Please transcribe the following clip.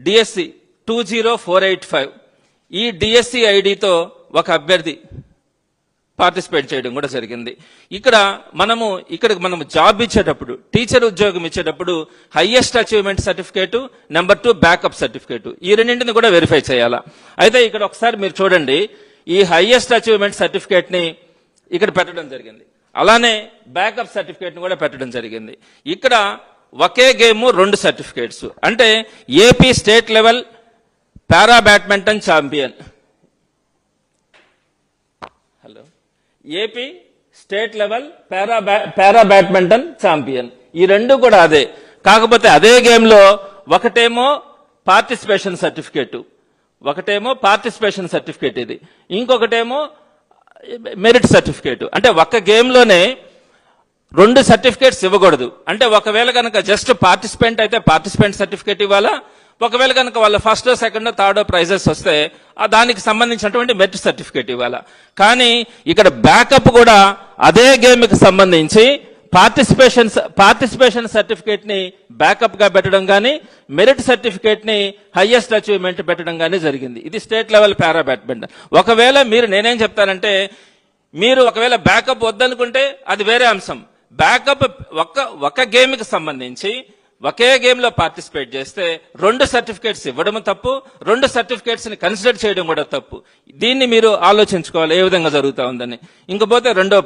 DSC 20485 ఈ DSC ఐడితో ఒక అభ్యర్థి పార్టిసిపేట్ చేయడం కూడా జరిగింది. ఇక్కడ మనము జాబ్ ఇచ్చేటప్పుడు, టీచర్ ఉద్యోగం ఇచ్చేటప్పుడు highest achievement certificate, number 2 backup certificate, ఈ రెండింటిని కూడా వెరిఫై చేయాలా. అయితే ఇక్కడ ఒకసారి మీరు చూడండి, ఈ హైయెస్ట్ అచీవ్మెంట్ సర్టిఫికేట్ ని ఇక్కడ పెట్టడం జరిగింది, అలానే బ్యాకప్ సర్టిఫికేట్ ని కూడా పెట్టడం జరిగింది. ఇక్కడ ఒకే గేమ్ 2 సర్టిఫికేట్స్, అంటే ఏపీ స్టేట్ లెవెల్ పారా badminton champion, AP state level పారా బ్యాడ్మింటన్ ఛాంపియన్, ఈ రెండు కూడా అదే. కాకపోతే అదే గేమ్ లో ఒకటేమో పార్టిసిపేషన్ సర్టిఫికేట్ ఇది, ఇంకొకటేమో మెరిట్ సర్టిఫికేట్. అంటే ఒక గేమ్ లోనే 2 సర్టిఫికేట్స్ ఇవ్వకూడదు. అంటే ఒకవేళ కనుక జస్ట్ పార్టిసిపెంట్ అయితే పార్టిసిపెంట్ సర్టిఫికేట్ ఇవ్వాలా, ఒకవేళ కనుక వాళ్ళ ఫస్ట్, సెకండ్, థర్డ్ ప్రైజెస్ వస్తే దానికి సంబంధించినటువంటి మెరిట్ సర్టిఫికేట్ ఇవ్వాలా. కానీ ఇక్కడ బ్యాకప్ కూడా అదే గేమ్ కి సంబంధించి పార్టిసిపేషన్ సర్టిఫికేట్ ని బ్యాకప్ గా పెట్టడం గానీ, మెరిట్ సర్టిఫికేట్ ని హైయెస్ట్ అచీవ్మెంట్ పెట్టడం గానీ జరిగింది. ఇది స్టేట్ లెవెల్ పారా బ్యాడ్మింటన్. ఒకవేళ నేనేం చెప్తానంటే, మీరు ఒకవేళ బ్యాకప్ వద్దనుకుంటే అది వేరే అంశం. బ్యాకప్ ఒక గేమ్ కి సంబంధించి ఒకే గేమ్ లో పార్టిసిపేట్ చేస్తే 2 సర్టిఫికేట్స్ ఇవ్వడం తప్పు, 2 సర్టిఫికేట్స్ ని కన్సిడర్ చేయడం కూడా తప్పు. దీన్ని మీరు ఆలోచించుకోవాలి ఏ విధంగా జరుగుతా ఉందని. ఇంకపోతే రెండో